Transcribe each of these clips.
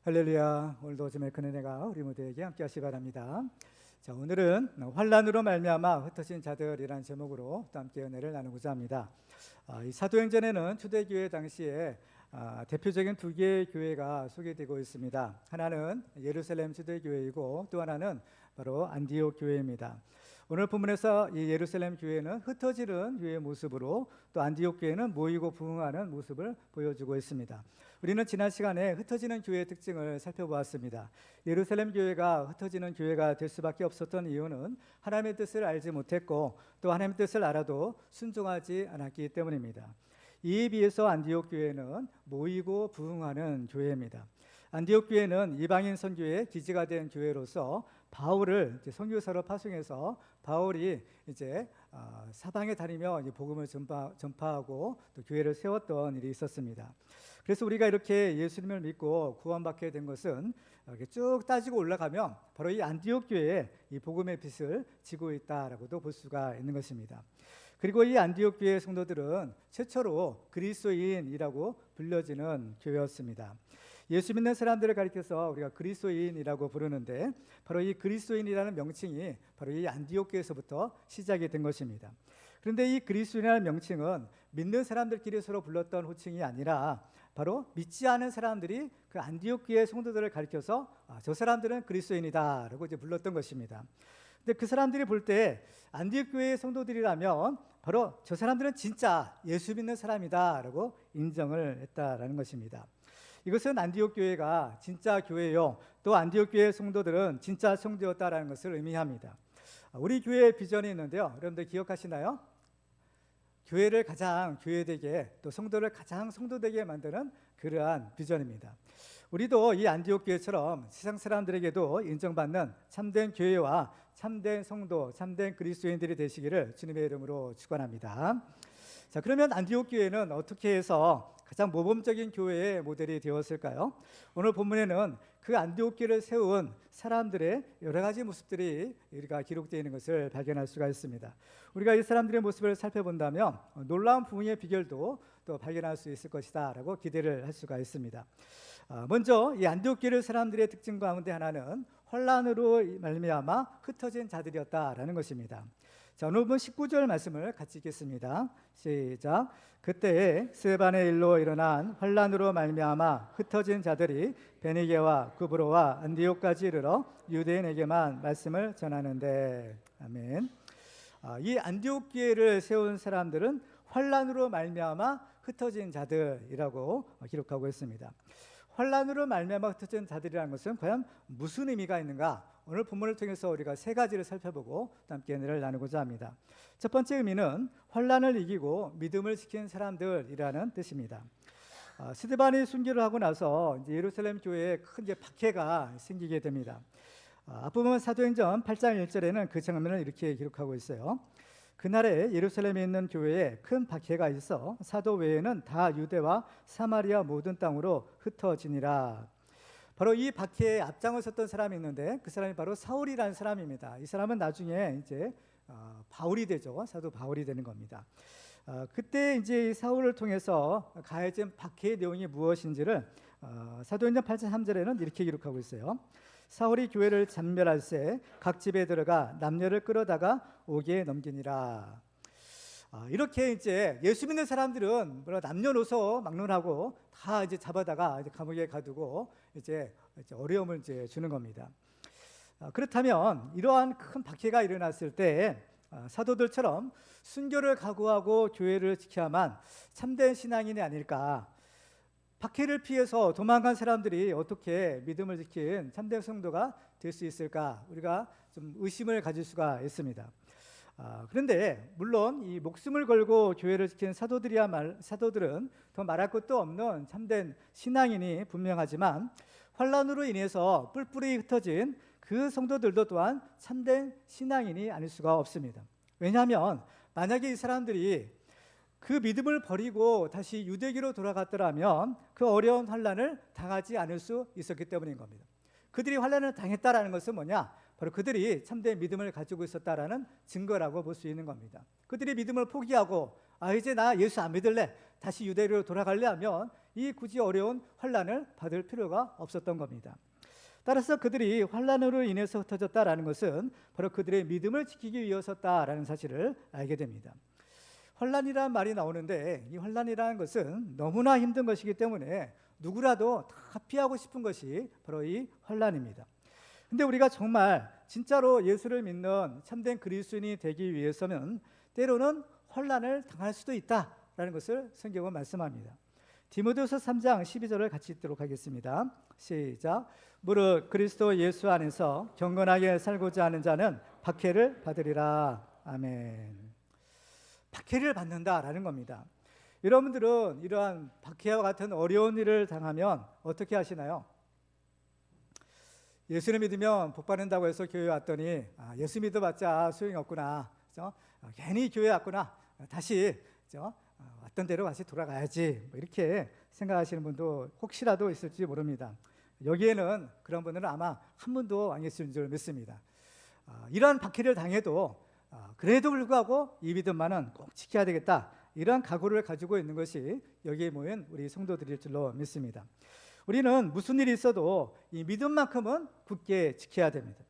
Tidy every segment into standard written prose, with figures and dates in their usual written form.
할렐루야. 오늘도 주의 큰 은혜가 우리 모두에게 함께 하시기 바랍니다. 자, 오늘은 환난으로 말미암아 흩어진 자들이라는 제목으로 또 함께 은혜를 나누고자 합니다. 이 사도행전에는 초대교회 당시에 대표적인 두 개의 교회가 소개되고 있습니다. 하나는 예루살렘 초대교회이고 또 하나는 바로 안디옥 교회입니다. 오늘 본문에서 이 예루살렘 교회는 흩어지는 교회의 모습으로 또 안디옥 교회는 모이고 부흥하는 모습을 보여주고 있습니다. 우리는 지난 시간에 흩어지는 교회의 특징을 살펴보았습니다. 예루살렘 교회가 흩어지는 교회가 될 수밖에 없었던 이유는 하나님의 뜻을 알지 못했고 또 하나님의 뜻을 알아도 순종하지 않았기 때문입니다. 이에 비해서 안디옥 교회는 모이고 부흥하는 교회입니다. 안디옥 교회는 이방인 선교의 기지가 된 교회로서 바울을 선교사로 파송해서 바울이 이제 사방에 다니며 복음을 전파하고 또 교회를 세웠던 일이 있었습니다. 그래서 우리가 이렇게 예수님을 믿고 구원받게 된 것은 이렇게 쭉 따지고 올라가면 바로 이 안디옥 교회에 이 복음의 빛을 지고 있다라고도 볼 수가 있는 것입니다. 그리고 이 안디옥 교회 성도들은 최초로 그리스도인이라고 불려지는 교회였습니다. 예수 믿는 사람들을 가리켜서 우리가 그리스도인이라고 부르는데 바로 이 그리스도인이라는 명칭이 바로 이 안디옥 교회에서부터 시작이 된 것입니다. 그런데 이 그리스도인이라는 명칭은 믿는 사람들끼리 서로 불렀던 호칭이 아니라 바로 믿지 않은 사람들이 그 안디옥 교회 성도들을 가리켜서 저 사람들은 그리스도인이다라고 이제 불렀던 것입니다. 근데 그 사람들이 볼 때 안디옥 교회의 성도들이라면 바로 저 사람들은 진짜 예수 믿는 사람이다라고 인정을 했다라는 것입니다. 이것은 안디옥 교회가 진짜 교회요, 또 안디옥 교회 성도들은 진짜 성도였다라는 것을 의미합니다. 우리 교회의 비전이 있는데요. 여러분들 기억하시나요? 교회를 가장 교회되게 또 성도를 가장 성도되게 만드는 그러한 비전입니다. 우리도 이 안디옥 교회처럼 세상 사람들에게도 인정받는 참된 교회와 참된 성도, 참된 그리스도인들이 되시기를 주님의 이름으로 축원합니다. 자, 그러면 안디옥 교회는 어떻게 해서 가장 모범적인 교회의 모델이 되었을까요? 오늘 본문에는 그 안디옥 교회를 세운 사람들의 여러 가지 모습들이 우리가 기록되어 있는 것을 발견할 수가 있습니다. 우리가 이 사람들의 모습을 살펴본다면 놀라운 부흥의 비결도 또 발견할 수 있을 것이다 라고 기대를 할 수가 있습니다. 먼저 이 안디옥 교회 사람들의 특징 가운데 하나는 혼란으로 말미암아 흩어진 자들이었다라는 것입니다. 자, 오늘 본 19절 말씀을 같이 읽겠습니다. 시작. 그때에 스데반의 일로 일어난 환란으로 말미암아 흩어진 자들이 베니게와 구브로와 안디옥까지 이르러 유대인에게만 말씀을 전하는데. 아멘. 이 안디옥 교회를 세운 사람들은 환란으로 말미암아 흩어진 자들이라고 기록하고 있습니다. 환란으로 말미암아 흩어진 자들이라는 것은 과연 무슨 의미가 있는가? 오늘 본문을 통해서 우리가 세 가지를 살펴보고 함께 은혜를 나누고자 합니다. 첫 번째 의미는 환란을 이기고 믿음을 지킨 사람들이라는 뜻입니다. 스데반이 순교를 하고 나서 이제 예루살렘 교회에 큰 박해가 생기게 됩니다. 앞부분 사도행전 8장 1절에는 그 장면을 이렇게 기록하고 있어요. 그날에 예루살렘에 있는 교회에 큰 박해가 있어 사도 외에는 다 유대와 사마리아 모든 땅으로 흩어지니라. 바로 이 박해에 앞장을 섰던 사람이 있는데 그 사람이 바로 사울이라는 사람입니다. 이 사람은 나중에 이제 바울이 되죠. 사도 바울이 되는 겁니다. 그때 이제 사울을 통해서 가해진 박해의 내용이 무엇인지를 사도행전 8장 3절에는 이렇게 기록하고 있어요. 사울이 교회를 잔멸할새 각 집에 들어가 남녀를 끌어다가 옥에 넘기니라. 이렇게 이제 예수 믿는 사람들은 남녀노소 막론하고 다 이제 잡아다가 이제 감옥에 가두고 이제 어려움을 이제 주는 겁니다. 그렇다면 이러한 큰 박해가 일어났을 때 사도들처럼 순교를 각오하고 교회를 지켜야만 참된 신앙인이 아닐까? 박해를 피해서 도망간 사람들이 어떻게 믿음을 지킨 참된 성도가 될 수 있을까? 우리가 좀 의심을 가질 수가 있습니다. 그런데 물론 이 목숨을 걸고 교회를 지킨 사도들은 더 말할 것도 없는 참된 신앙인이 분명하지만 환란으로 인해서 뿔뿔이 흩어진 그 성도들도 또한 참된 신앙인이 아닐 수가 없습니다. 왜냐하면 만약에 이 사람들이 그 믿음을 버리고 다시 유대교로 돌아갔더라면 그 어려운 환란을 당하지 않을 수 있었기 때문인 겁니다. 그들이 환란을 당했다라는 것은 뭐냐? 바로 그들이 참된 믿음을 가지고 있었다라는 증거라고 볼 수 있는 겁니다. 그들이 믿음을 포기하고 이제 나 예수 안 믿을래, 다시 유대교로 돌아갈래 하면 이 굳이 어려운 환난을 받을 필요가 없었던 겁니다. 따라서 그들이 환난으로 인해서 흩어졌다라는 것은 바로 그들의 믿음을 지키기 위해서였다라는 사실을 알게 됩니다. 환난이라는 말이 나오는데 이 환난이라는 것은 너무나 힘든 것이기 때문에 누구라도 다 피하고 싶은 것이 바로 이 환난입니다. 근데 우리가 정말 진짜로 예수를 믿는 참된 그리스도인이 되기 위해서는 때로는 환난을 당할 수도 있다라는 것을 성경은 말씀합니다. 디모데후서 3장 12절을 같이 읽도록 하겠습니다. 시작. 무릇 그리스도 예수 안에서 경건하게 살고자 하는 자는 박해를 받으리라. 아멘. 박해를 받는다라는 겁니다. 여러분들은 이러한 박해와 같은 어려운 일을 당하면 어떻게 하시나요? 예수를 믿으면 복 받는다고 해서 교회 왔더니 예수 믿어봤자 소용이 없구나, 괜히 교회 왔구나, 다시 왔던 대로 다시 돌아가야지, 이렇게 생각하시는 분도 혹시라도 있을지 모릅니다. 여기에는 그런 분들은 아마 한 분도 안 계신 줄 믿습니다. 이러한 박해를 당해도 그래도 불구하고 이 믿음만은 꼭 지켜야 되겠다, 이러한 각오를 가지고 있는 것이 여기에 모인 우리 성도들일 줄로 믿습니다. 우리는 무슨 일이 있어도 이 믿음만큼은 굳게 지켜야 됩니다.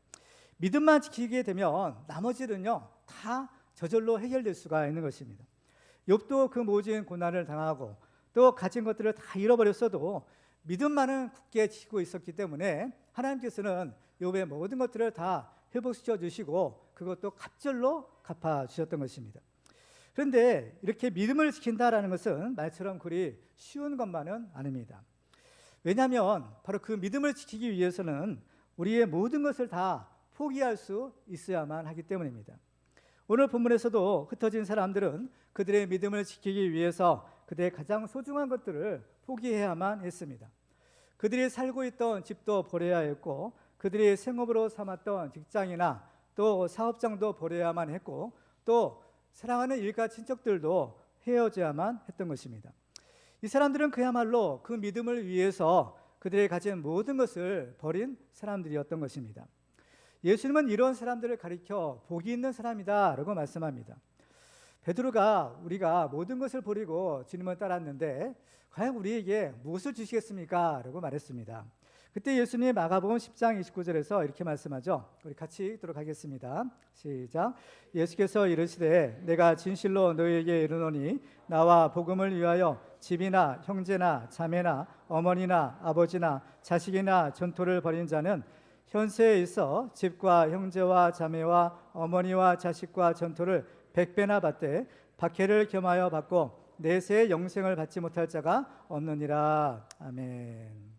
믿음만 지키게 되면 나머지는요 다 저절로 해결될 수가 있는 것입니다. 욥도 그 모진 고난을 당하고 또 가진 것들을 다 잃어버렸어도 믿음만은 굳게 지키고 있었기 때문에 하나님께서는 욥의 모든 것들을 다 회복시켜 주시고 그것도 갑절로 갚아주셨던 것입니다. 그런데 이렇게 믿음을 지킨다라는 것은 말처럼 그리 쉬운 것만은 아닙니다. 왜냐하면 바로 그 믿음을 지키기 위해서는 우리의 모든 것을 다 포기할 수 있어야만 하기 때문입니다. 오늘 본문에서도 흩어진 사람들은 그들의 믿음을 지키기 위해서 그들의 가장 소중한 것들을 포기해야만 했습니다. 그들이 살고 있던 집도 버려야 했고 그들이 생업으로 삼았던 직장이나 또 사업장도 버려야만 했고 또 사랑하는 일가 친척들도 헤어져야만 했던 것입니다. 이 사람들은 그야말로 그 믿음을 위해서 그들이 가진 모든 것을 버린 사람들이었던 것입니다. 예수님은 이런 사람들을 가리켜 복이 있는 사람이다 라고 말씀합니다. 베드로가 우리가 모든 것을 버리고 주님을 따랐는데 과연 우리에게 무엇을 주시겠습니까? 라고 말했습니다. 그때 예수님이 마가복음 10장 29절에서 이렇게 말씀하죠. 우리 같이 읽도록 하겠습니다. 시작. 예수께서 이르시되 내가 진실로 너희에게 이르노니 나와 복음을 위하여 집이나 형제나 자매나 어머니나 아버지나 자식이나 전토를 벌인 자는 현세에 있어 집과 형제와 자매와 어머니와 자식과 전토를 100배나 받되 박해를 겸하여 받고 내세의 영생을 받지 못할 자가 없느니라. 아멘.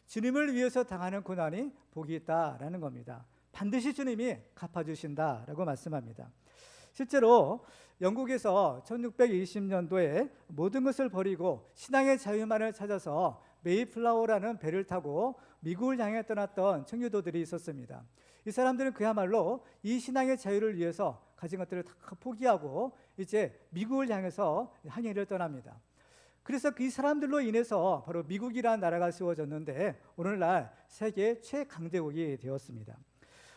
주님을 위해서 당하는 고난이 복이 있다라는 겁니다. 반드시 주님이 갚아주신다라고 말씀합니다. 실제로 영국에서 1620년도에 모든 것을 버리고 신앙의 자유만을 찾아서 메이플라워라는 배를 타고 미국을 향해 떠났던 청교도들이 있었습니다. 이 사람들은 그야말로 이 신앙의 자유를 위해서 가진 것들을 다 포기하고 이제 미국을 향해서 항해를 떠납니다. 그래서 그 사람들로 인해서 바로 미국이라는 나라가 세워졌는데 오늘날 세계 최강대국이 되었습니다.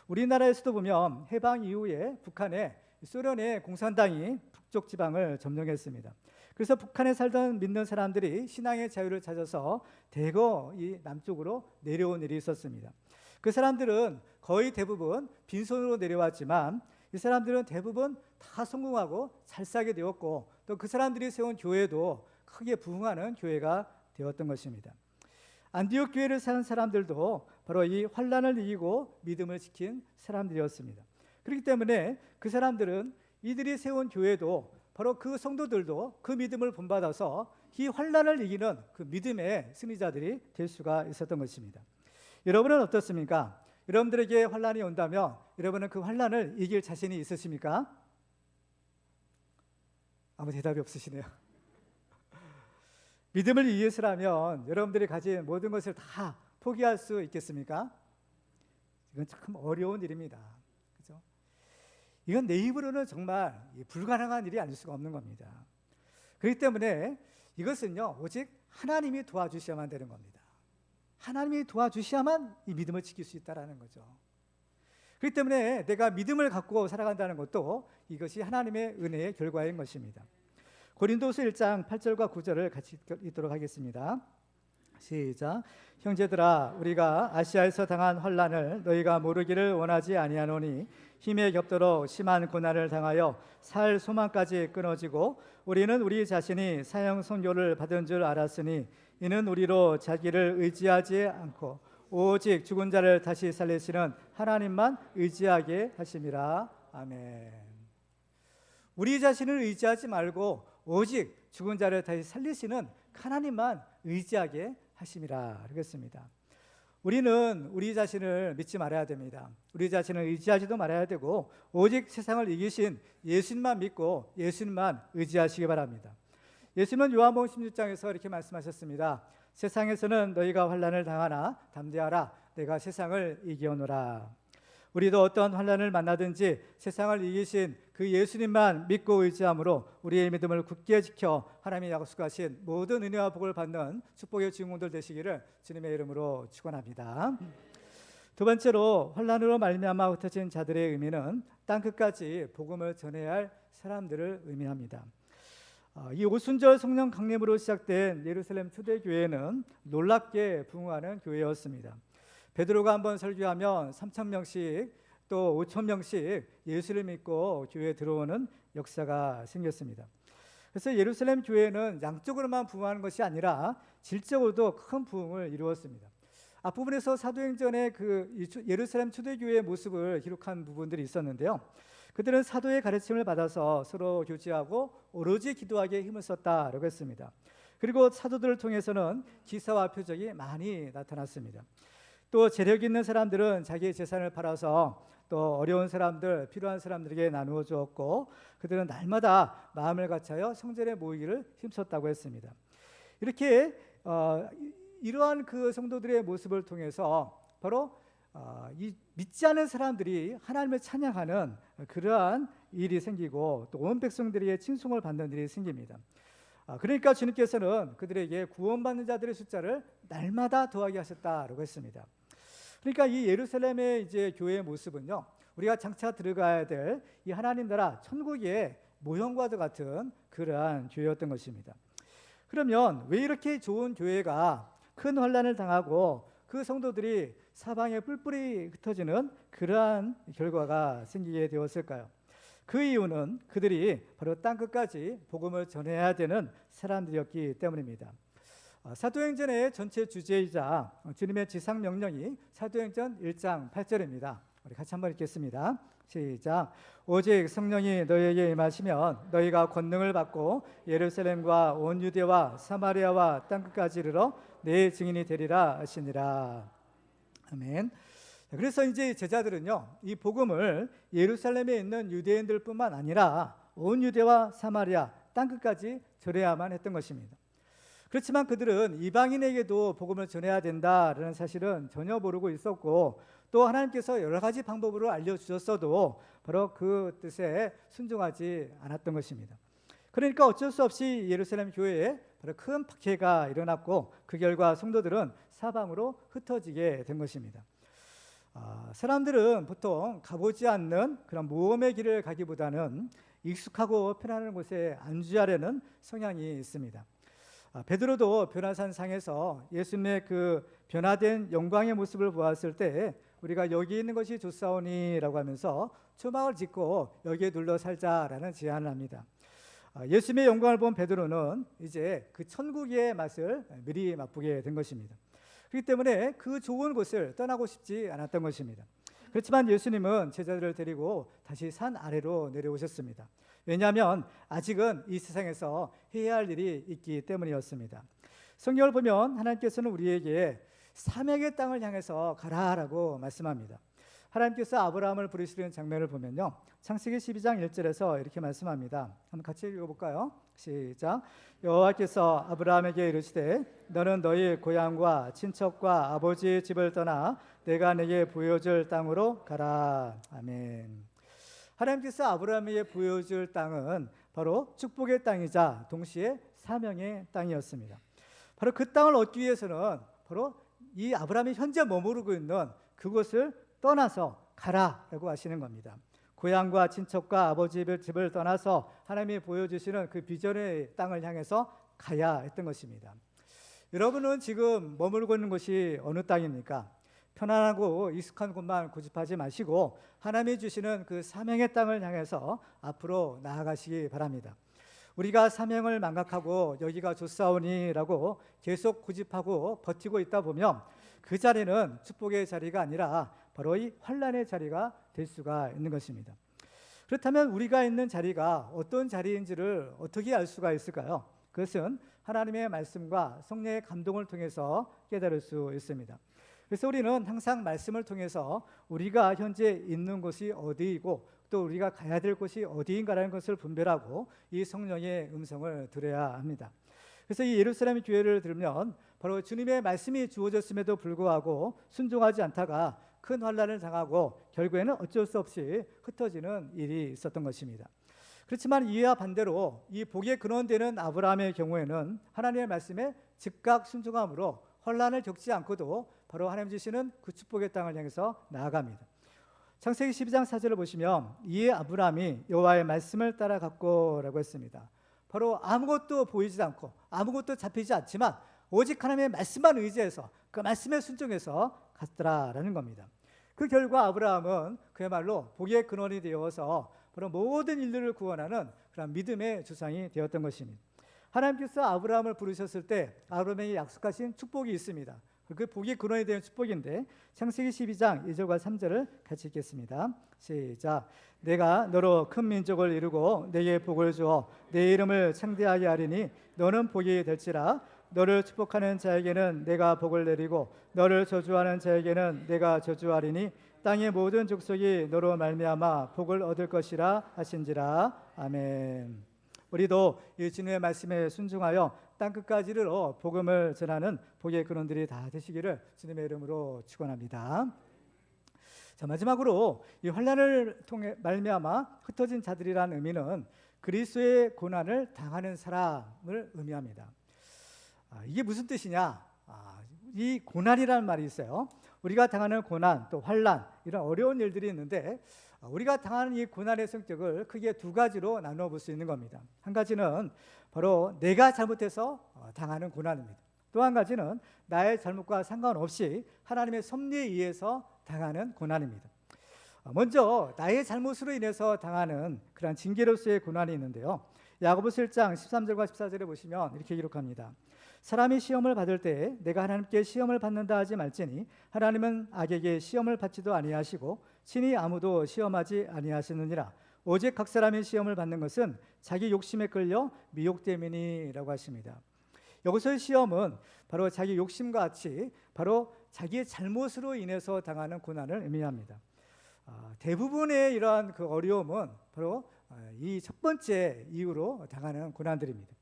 우리나라에서도 보면 해방 이후에 북한에 소련의 공산당이 북쪽 지방을 점령했습니다. 그래서 북한에 살던 믿는 사람들이 신앙의 자유를 찾아서 대거 이 남쪽으로 내려온 일이 있었습니다. 그 사람들은 거의 대부분 빈손으로 내려왔지만 이 사람들은 대부분 다 성공하고 잘 살게 되었고 또 그 사람들이 세운 교회도 크게 부흥하는 교회가 되었던 것입니다. 안디옥 교회를 세운 사람들도 바로 이 환난을 이기고 믿음을 지킨 사람들이었습니다. 그렇기 때문에 그 사람들은 이들이 세운 교회도 바로 그 성도들도 그 믿음을 본받아서 이 환난을 이기는 그 믿음의 승리자들이 될 수가 있었던 것입니다. 여러분은 어떻습니까? 여러분들에게 환난이 온다면 여러분은 그 환난을 이길 자신이 있으십니까? 아무 대답이 없으시네요. 믿음을 위해서라면 여러분들이 가진 모든 것을 다 포기할 수 있겠습니까? 이건 참 어려운 일입니다. 그렇죠? 이건 내 힘으로는 정말 불가능한 일이 아닐 수가 없는 겁니다. 그렇기 때문에 이것은요 오직 하나님이 도와주셔야만 되는 겁니다. 하나님이 도와주셔야만 이 믿음을 지킬 수 있다는 거죠. 그렇기 때문에 내가 믿음을 갖고 살아간다는 것도 이것이 하나님의 은혜의 결과인 것입니다. 고린도서 1장 8절과 9절을 같이 읽도록 하겠습니다. 시작. 형제들아, 우리가 아시아에서 당한 환난을 너희가 모르기를 원하지 아니하노니 힘에 겹도록 심한 고난을 당하여 살 소망까지 끊어지고 우리는 우리 자신이 사형 선고를 받은 줄 알았으니 이는 우리로 자기를 의지하지 않고 오직 죽은 자를 다시 살리시는 하나님만 의지하게 하심이라. 아멘. 우리 자신을 의지하지 말고 오직 죽은 자를 다시 살리시는 하나님만 의지하게 하심이라 그랬습니다. 우리는 우리 자신을 믿지 말아야 됩니다. 우리 자신을 의지하지도 말아야 되고 오직 세상을 이기신 예수님만 믿고 예수님만 의지하시기 바랍니다. 예수님은 요한복음 16장에서 이렇게 말씀하셨습니다. 세상에서는 너희가 환난을 당하나 담대하라, 내가 세상을 이기었노라. 우리도 어떤 환난을 만나든지 세상을 이기신 그 예수님만 믿고 의지함으로 우리의 믿음을 굳게 지켜 하나님의 약속하신 모든 은혜와 복을 받는 축복의 주인공들 되시기를 주님의 이름으로 축원합니다. 두 번째로 환난으로 말미암아 흩어진 자들의 의미는 땅끝까지 복음을 전해야 할 사람들을 의미합니다. 이 오순절 성령 강림으로 시작된 예루살렘 초대교회는 놀랍게 부흥하는 교회였습니다. 베드로가 한번 설교하면 3,000명씩 또 5,000명씩 예수를 믿고 교회에 들어오는 역사가 생겼습니다. 그래서 예루살렘 교회는 양적으로만 부흥하는 것이 아니라 질적으로도 큰 부흥을 이루었습니다. 앞부분에서 사도행전의 그 예루살렘 초대교회의 모습을 기록한 부분들이 있었는데요. 그들은 사도의 가르침을 받아서 서로 교제하고 오로지 기도하기에 힘을 썼다라고 했습니다. 그리고 사도들을 통해서는 기사와 표적이 많이 나타났습니다. 또 재력 있는 사람들은 자기의 재산을 팔아서 또 어려운 사람들, 필요한 사람들에게 나누어 주었고 그들은 날마다 마음을 같이하여 성전에 모이기를 힘썼다고 했습니다. 이렇게 이러한 그 성도들의 모습을 통해서 바로 이 믿지 않은 사람들이 하나님을 찬양하는 그러한 일이 생기고 또 온 백성들에게 칭송을 받는 일이 생깁니다. 그러니까 주님께서는 그들에게 구원받는 자들의 숫자를 날마다 더하게 하셨다라고 했습니다. 그러니까 이 예루살렘의 이제 교회의 모습은요, 우리가 장차 들어가야 될 이 하나님 나라 천국의 모형과도 같은 그러한 교회였던 것입니다. 그러면 왜 이렇게 좋은 교회가 큰 환난을 당하고 그 성도들이 사방에 뿔뿔이 흩어지는 그러한 결과가 생기게 되었을까요? 그 이유는 그들이 바로 땅끝까지 복음을 전해야 되는 사람들이었기 때문입니다. 사도행전의 전체 주제이자 주님의 지상명령이 사도행전 1장 8절입니다. 우리 같이 한번 읽겠습니다. 시작. 오직 성령이 너희에게 임하시면 너희가 권능을 받고 예루살렘과 온 유대와 사마리아와 땅끝까지 이르러 내 증인이 되리라 하시니라. 아멘. 그래서 이제 제자들은요, 이 복음을 예루살렘에 있는 유대인들뿐만 아니라 온 유대와 사마리아 땅끝까지 전해야만 했던 것입니다. 그렇지만 그들은 이방인에게도 복음을 전해야 된다라는 사실은 전혀 모르고 있었고 또 하나님께서 여러 가지 방법으로 알려주셨어도 바로 그 뜻에 순종하지 않았던 것입니다. 그러니까 어쩔 수 없이 예루살렘 교회에 바로 큰 박해가 일어났고 그 결과 성도들은 사방으로 흩어지게 된 것입니다. 사람들은 보통 가보지 않는 그런 모험의 길을 가기보다는 익숙하고 편안한 곳에 안주하려는 성향이 있습니다. 베드로도 변화산 상에서 예수님의 그 변화된 영광의 모습을 보았을 때 우리가 여기 있는 것이 좋사오니라고 하면서 초막을 짓고 여기에 눌러 살자라는 제안을 합니다. 예수님의 영광을 본 베드로는 이제 그 천국의 맛을 미리 맛보게 된 것입니다. 그렇기 때문에 그 좋은 곳을 떠나고 싶지 않았던 것입니다. 그렇지만 예수님은 제자들을 데리고 다시 산 아래로 내려오셨습니다. 왜냐하면 아직은 이 세상에서 해야 할 일이 있기 때문이었습니다. 성경을 보면 하나님께서는 우리에게 사명의 땅을 향해서 가라라고 말씀합니다. 하나님께서 아브라함을 부르시는 장면을 보면요, 창세기 12장 1절에서 이렇게 말씀합니다. 한번 같이 읽어볼까요? 시작. 여호와께서 아브라함에게 이르시되 너는 너희 고향과 친척과 아버지의 집을 떠나 내가 내게 보여줄 땅으로 가라. 아멘. 하나님께서 아브라함에게 보여줄 땅은 바로 축복의 땅이자 동시에 사명의 땅이었습니다. 바로 그 땅을 얻기 위해서는 바로 이 아브라함이 현재 머무르고 있는 그곳을 떠나서 가라라고 하시는 겁니다. 고향과 친척과 아버지 집을 떠나서 하나님이 보여주시는 그 비전의 땅을 향해서 가야 했던 것입니다. 여러분은 지금 머물고 있는 곳이 어느 땅입니까? 편안하고 익숙한 곳만 고집하지 마시고 하나님이 주시는 그 사명의 땅을 향해서 앞으로 나아가시기 바랍니다. 우리가 사명을 망각하고 여기가 좋사오니라고 계속 고집하고 버티고 있다 보면 그 자리는 축복의 자리가 아니라 바로 이 환난의 자리가 될 수가 있는 것입니다. 그렇다면 우리가 있는 자리가 어떤 자리인지를 어떻게 알 수가 있을까요? 그것은 하나님의 말씀과 성령의 감동을 통해서 깨달을 수 있습니다. 그래서 우리는 항상 말씀을 통해서 우리가 현재 있는 곳이 어디이고 또 우리가 가야 될 곳이 어디인가라는 것을 분별하고 이 성령의 음성을 들어야 합니다. 그래서 이 예루살렘 교회를 들으면 바로 주님의 말씀이 주어졌음에도 불구하고 순종하지 않다가 큰 환난을 당하고 결국에는 어쩔 수 없이 흩어지는 일이 있었던 것입니다. 그렇지만 이와 반대로 이 복의 근원되는 아브라함의 경우에는 하나님의 말씀에 즉각 순종함으로 환난을 겪지 않고도 바로 하나님 주시는 그 축복의 땅을 향해서 나아갑니다. 창세기 12장 4절을 보시면 이에 아브라함이 여호와의 말씀을 따라갔고라고 했습니다. 바로 아무것도 보이지 않고 아무것도 잡히지 않지만 오직 하나님의 말씀만 의지해서 그 말씀에 순종해서 갔더라라는 겁니다. 그 결과 아브라함은 그야말로 복의 근원이 되어서 바로 모든 인류를 구원하는 그런 믿음의 주상이 되었던 것입니다. 하나님께서 아브라함을 부르셨을 때 아브라함에게 약속하신 축복이 있습니다. 그 복의 근원이 되는 축복인데 창세기 12장 2절과 3절을 같이 읽겠습니다. 시작. 내가 너로 큰 민족을 이루고 내게 복을 주어 내 이름을 창대하게 하리니 너는 복이 될지라. 너를 축복하는 자에게는 내가 복을 내리고 너를 저주하는 자에게는 내가 저주하리니 땅의 모든 족속이 너로 말미암아 복을 얻을 것이라 하신지라. 아멘. 우리도 이 주님의 말씀에 순종하여 땅끝까지를 복음을 전하는 복의 근원들이 다 되시기를 주님의 이름으로 축원합니다. 자, 마지막으로 이 환난을 통해 말미암아 흩어진 자들이라는 의미는 그리스도의 고난을 당하는 사람을 의미합니다. 이게 무슨 뜻이냐? 이 고난이라는 말이 있어요. 우리가 당하는 고난, 또 환난 이런 어려운 일들이 있는데 우리가 당하는 이 고난의 성격을 크게 두 가지로 나누어 볼 수 있는 겁니다. 한 가지는 바로 내가 잘못해서 당하는 고난입니다. 또 한 가지는 나의 잘못과 상관없이 하나님의 섭리에 의해서 당하는 고난입니다. 먼저 나의 잘못으로 인해서 당하는 그런 징계로서의 고난이 있는데요. 야고보서 1장 13절과 14절에 보시면 이렇게 기록합니다. 사람이 시험을 받을 때 내가 하나님께 시험을 받는다 하지 말지니 하나님은 악에게 시험을 받지도 아니하시고 친히 아무도 시험하지 아니하시느니라. 오직 각 사람이 시험을 받는 것은 자기 욕심에 끌려 미혹됨이니라고 하십니다. 여기서의 시험은 바로 자기 욕심과 같이 바로 자기의 잘못으로 인해서 당하는 고난을 의미합니다. 대부분의 이러한 그 어려움은 바로 이 첫 번째 이유로 당하는 고난들입니다.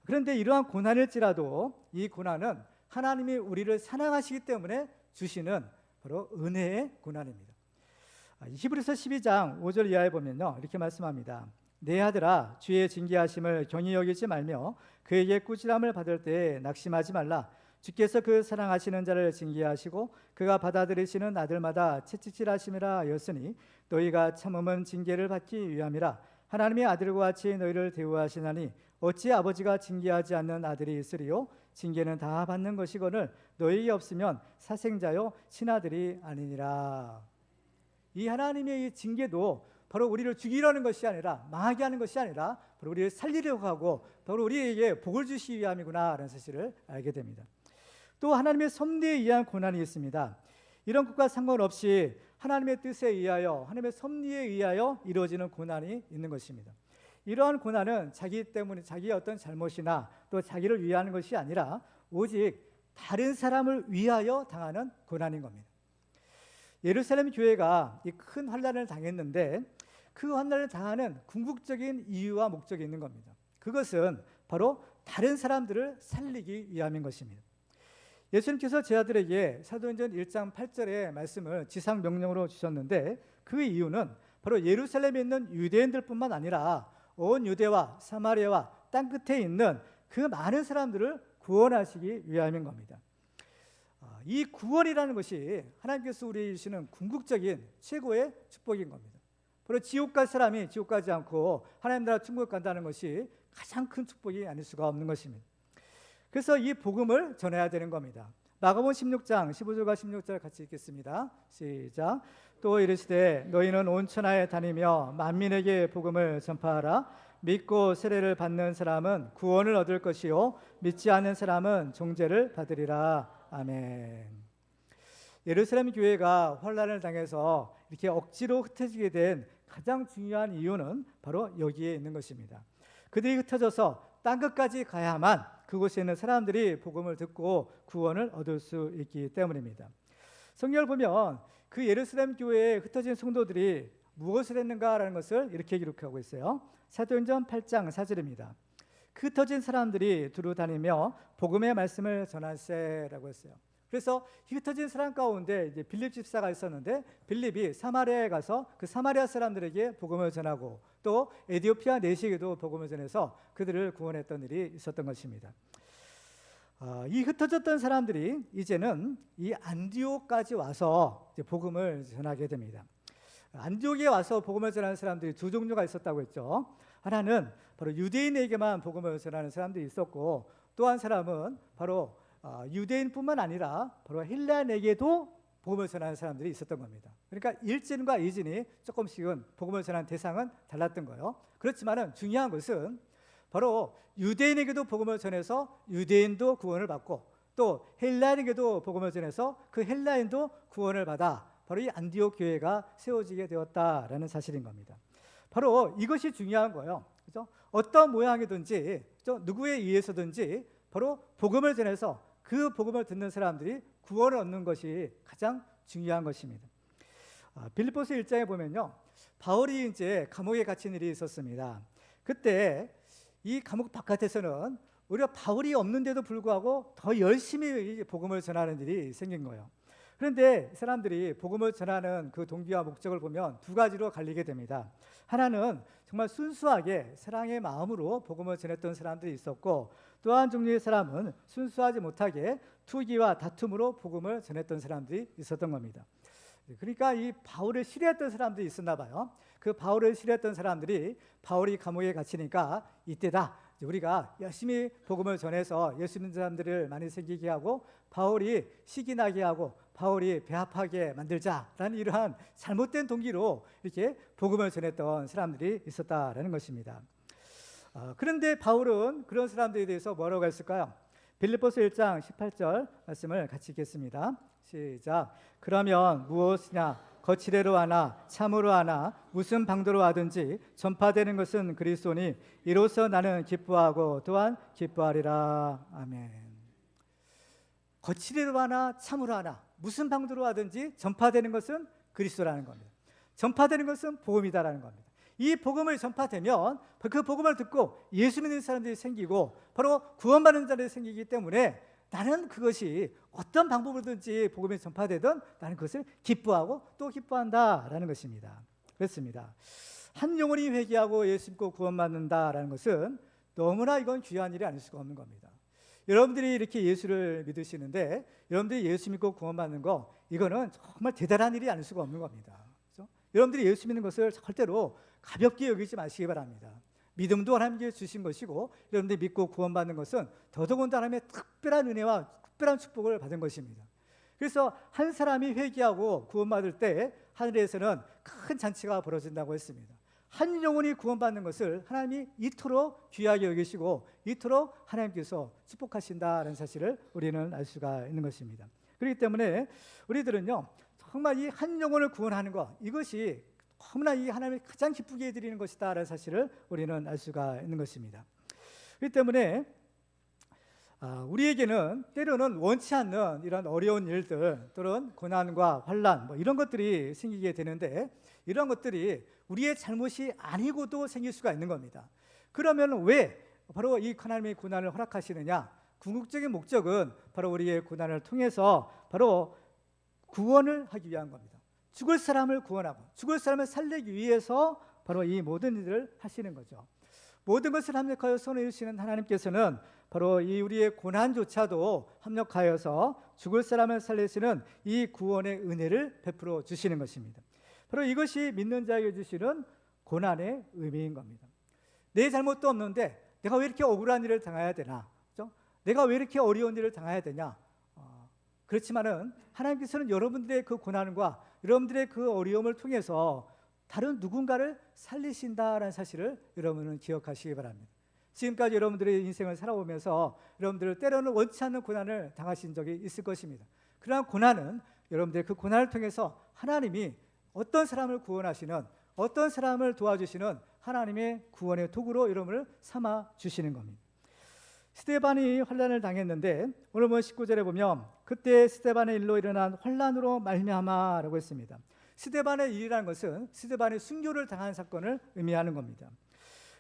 그런데 이러한 고난일지라도 이 고난은 하나님이 우리를 사랑하시기 때문에 주시는 바로 은혜의 고난입니다. 히브리서 12장 5절 이하에 보면요 이렇게 말씀합니다. 내 아들아 주의 징계하심을 경히 여기지 말며 그에게 꾸지람을 받을 때에 낙심하지 말라. 주께서 그 사랑하시는 자를 징계하시고 그가 받아들이시는 아들마다 채찍질하심이라 하였으니 너희가 참음은 징계를 받기 위함이라. 하나님의 아들과 같이 너희를 대우하시나니 어찌 아버지가 징계하지 않는 아들이 있으리요? 징계는 다 받는 것이거늘 너희에게 없으면 사생자요 친아들이 아니니라. 이 하나님의 이 징계도 바로 우리를 죽이려는 것이 아니라 망하게 하는 것이 아니라 바로 우리를 살리려고 하고 바로 우리에게 복을 주시기 위함이구나 라는 사실을 알게 됩니다. 또 하나님의 섭리에 의한 고난이 있습니다. 이런 것과 상관없이 하나님의 뜻에 의하여 하나님의 섭리에 의하여 이루어지는 고난이 있는 것입니다. 이러한 고난은 자기 때문에 자기의 어떤 잘못이나 또 자기를 위하는 것이 아니라 오직 다른 사람을 위하여 당하는 고난인 겁니다. 예루살렘 교회가 이 큰 환난을 당했는데 그 환난을 당하는 궁극적인 이유와 목적이 있는 겁니다. 그것은 바로 다른 사람들을 살리기 위함인 것입니다. 예수님께서 제 아들에게 사도행전 1장 8절의 말씀을 지상 명령으로 주셨는데 그 이유는 바로 예루살렘에 있는 유대인들뿐만 아니라 온 유대와 사마리아와 땅끝에 있는 그 많은 사람들을 구원하시기 위함인 겁니다. 이 구원이라는 것이 하나님께서 우리에게 주시는 궁극적인 최고의 축복인 겁니다. 바로 지옥 갈 사람이 지옥 가지 않고 하나님 나라 천국 간다는 것이 가장 큰 축복이 아닐 수가 없는 것입니다. 그래서 이 복음을 전해야 되는 겁니다. 마가복음 16장 15절과 16절 같이 읽겠습니다. 시작. 또 이르시되 너희는 온 천하에 다니며 만민에게 복음을 전파하라. 믿고 세례를 받는 사람은 구원을 얻을 것이요 믿지 않는 사람은 종죄를 받으리라. 아멘. 예루살렘 교회가 환난을 당해서 이렇게 억지로 흩어지게 된 가장 중요한 이유는 바로 여기에 있는 것입니다. 그들이 흩어져서 땅 끝까지 가야만 그곳에 있는 사람들이 복음을 듣고 구원을 얻을 수 있기 때문입니다. 성경을 보면 그 예루살렘 교회에 흩어진 성도들이 무엇을 했는가라는 것을 이렇게 기록하고 있어요. 사도행전 8장 4절입니다. 그 흩어진 사람들이 두루 다니며 복음의 말씀을 전할세라고 했어요. 그래서 흩어진 사람 가운데 이제 빌립 집사가 있었는데 빌립이 사마리아에 가서 그 사마리아 사람들에게 복음을 전하고 또 에디오피아 내시에게도 복음을 전해서 그들을 구원했던 일이 있었던 것입니다. 이 흩어졌던 사람들이 이제는 이 안디옥까지 와서 이제 복음을 전하게 됩니다. 안디옥에 와서 복음을 전하는 사람들이 두 종류가 있었다고 했죠. 하나는 바로 유대인에게만 복음을 전하는 사람들이 있었고 또 한 사람은 바로 유대인뿐만 아니라 바로 헬라인에게도 복음을 전하는 사람들이 있었던 겁니다. 그러니까 1진과 2진이 조금씩은 복음을 전하는 대상은 달랐던 거예요. 그렇지만 중요한 것은 바로 유대인에게도 복음을 전해서 유대인도 구원을 받고 또 헬라인에게도 복음을 전해서 그 헬라인도 구원을 받아 바로 이 안디옥 교회가 세워지게 되었다라는 사실인 겁니다. 바로 이것이 중요한 거예요. 그렇죠? 어떤 모양이든지 누구에 의해서든지 바로 복음을 전해서 그 복음을 듣는 사람들이 구원을 얻는 것이 가장 중요한 것입니다. 빌립보서 1장에 보면요, 바울이 이제 감옥에 갇힌 일이 있었습니다. 그때 이 감옥 바깥에서는 오히려 바울이 없는데도 불구하고 더 열심히 복음을 전하는 일이 생긴 거예요. 그런데 사람들이 복음을 전하는 그 동기와 목적을 보면 두 가지로 갈리게 됩니다. 하나는 정말 순수하게 사랑의 마음으로 복음을 전했던 사람들이 있었고 또 한 종류의 사람은 순수하지 못하게 투기와 다툼으로 복음을 전했던 사람들이 있었던 겁니다. 그러니까 이 바울을 싫어했던 사람들이 있었나 봐요. 그 바울을 싫어했던 사람들이 바울이 감옥에 갇히니까 이때다, 우리가 열심히 복음을 전해서 예수 믿는 사람들을 많이 생기게 하고 바울이 시기 나게 하고 바울이 배합하게 만들자라는 이러한 잘못된 동기로 이렇게 복음을 전했던 사람들이 있었다라는 것입니다. 그런데 바울은 그런 사람들에 대해서 뭐라고 했을까요? 빌립보서 1장 18절 말씀을 같이 읽겠습니다. 시작. 그러면 무엇이냐 거칠애로 하나 참으로 하나 무슨 방도로 하든지 전파되는 것은 그리스도니 이로써 나는 기뻐하고 또한 기뻐하리라. 아멘. 거칠애로 하나 참으로 하나 무슨 방도로 하든지 전파되는 것은 그리스도라는 겁니다. 전파되는 것은 복음이다라는 겁니다. 이 복음을 전파되면 그 복음을 듣고 예수 믿는 사람들이 생기고 바로 구원받는 자들이 생기기 때문에 나는 그것이 어떤 방법으로든지 복음이 전파되든 나는 그것을 기뻐하고 또 기뻐한다라는 것입니다. 그렇습니다. 한 영혼이 회개하고 예수 믿고 구원받는다라는 것은 너무나 이건 귀한 일이 아닐 수가 없는 겁니다. 여러분들이 이렇게 예수를 믿으시는데 여러분들이 예수 믿고 구원받는 거 이거는 정말 대단한 일이 아닐 수가 없는 겁니다. 그렇죠? 여러분들이 예수 믿는 것을 절대로 가볍게 여기지 마시기 바랍니다. 믿음도 하나님께 주신 것이고 여러분들이 믿고 구원받는 것은 더더군다나 하나님의 특별한 은혜와 특별한 축복을 받은 것입니다. 그래서 한 사람이 회개하고 구원받을 때 하늘에서는 큰 잔치가 벌어진다고 했습니다. 한 영혼이 구원받는 것을 하나님이 이토록 귀하게 여기시고 이토록 하나님께서 축복하신다는 사실을 우리는 알 수가 있는 것입니다. 그렇기 때문에 우리들은요 정말 이 한 영혼을 구원하는 것 이것이 너무나 이 하나님이 가장 기쁘게 해드리는 것이다 라는 사실을 우리는 알 수가 있는 것입니다. 그렇기 때문에 우리에게는 때로는 원치 않는 이런 어려운 일들 또는 고난과 환난 이런 것들이 생기게 되는데 이런 것들이 우리의 잘못이 아니고도 생길 수가 있는 겁니다. 그러면 왜 바로 이 하나님의 고난을 허락하시느냐? 궁극적인 목적은 바로 우리의 고난을 통해서 바로 구원을 하기 위한 겁니다. 죽을 사람을 구원하고 죽을 사람을 살리기 위해서 바로 이 모든 일을 하시는 거죠. 모든 것을 합력하여 손에 주시는 하나님께서는 바로 이 우리의 고난조차도 합력하여서 죽을 사람을 살리시는 이 구원의 은혜를 베풀어 주시는 것입니다. 바로 이것이 믿는 자에게 주시는 고난의 의미인 겁니다. 내 잘못도 없는데 내가 왜 이렇게 억울한 일을 당해야 되나? 그렇죠? 내가 왜 이렇게 어려운 일을 당해야 되냐? 그렇지만은 하나님께서는 여러분들의 그 고난과 여러분들의 그 어려움을 통해서 다른 누군가를 살리신다라는 사실을 여러분은 기억하시기 바랍니다. 지금까지 여러분들의 인생을 살아오면서 여러분들 때로는 원치 않는 고난을 당하신 적이 있을 것입니다. 그러나 고난은 여러분들의 그 고난을 통해서 하나님이 어떤 사람을 구원하시는, 어떤 사람을 도와주시는 하나님의 구원의 도구로 여러분을 삼아 주시는 겁니다. 스데반이 환난을 당했는데 오늘 19절에 보면 그때 스데반의 일로 일어난 환난으로 말미암아라고 했습니다. 스데반의 일이라는 것은 스데반이 순교를 당한 사건을 의미하는 겁니다.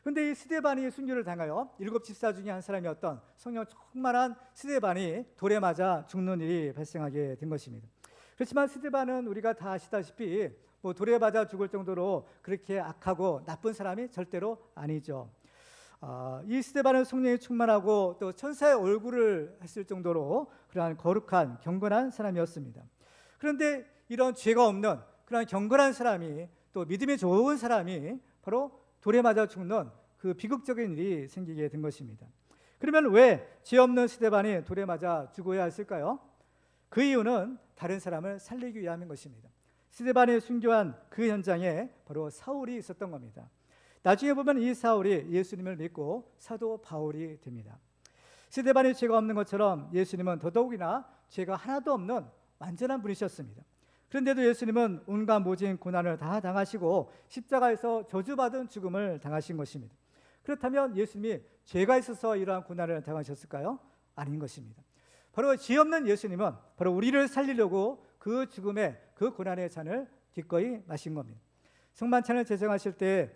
그런데 이 스데반이 순교를 당하여 7 집사 중에 한 사람이었던 성령 충만한 스데반이 돌에 맞아 죽는 일이 발생하게 된 것입니다. 그렇지만 스데반은 우리가 다 아시다시피 돌에 맞아 죽을 정도로 그렇게 악하고 나쁜 사람이 절대로 아니죠. 이 스데반은 성령이 충만하고 또 천사의 얼굴을 했을 정도로 그러한 거룩한 경건한 사람이었습니다. 그런데 이런 죄가 없는 그런 경건한 사람이, 또 믿음이 좋은 사람이 바로 돌에 맞아 죽는 그 비극적인 일이 생기게 된 것입니다. 그러면 왜 죄 없는 스데반이 돌에 맞아 죽어야 했을까요? 그 이유는 다른 사람을 살리기 위함인 것입니다. 스데반이 순교한 그 현장에 바로 사울이 있었던 겁니다. 나중에 보면 이 사울이 예수님을 믿고 사도 바울이 됩니다. 스데반이 죄가 없는 것처럼 예수님은 더더욱이나 죄가 하나도 없는 완전한 분이셨습니다. 그런데도 예수님은 온갖 모진 고난을 다 당하시고 십자가에서 저주받은 죽음을 당하신 것입니다. 그렇다면 예수님이 죄가 있어서 이러한 고난을 당하셨을까요? 아닌 것입니다. 바로 죄 없는 예수님은 바로 우리를 살리려고 그 죽음의 그 고난의 잔을 기꺼이 마신 겁니다. 성만찬을 제정하실 때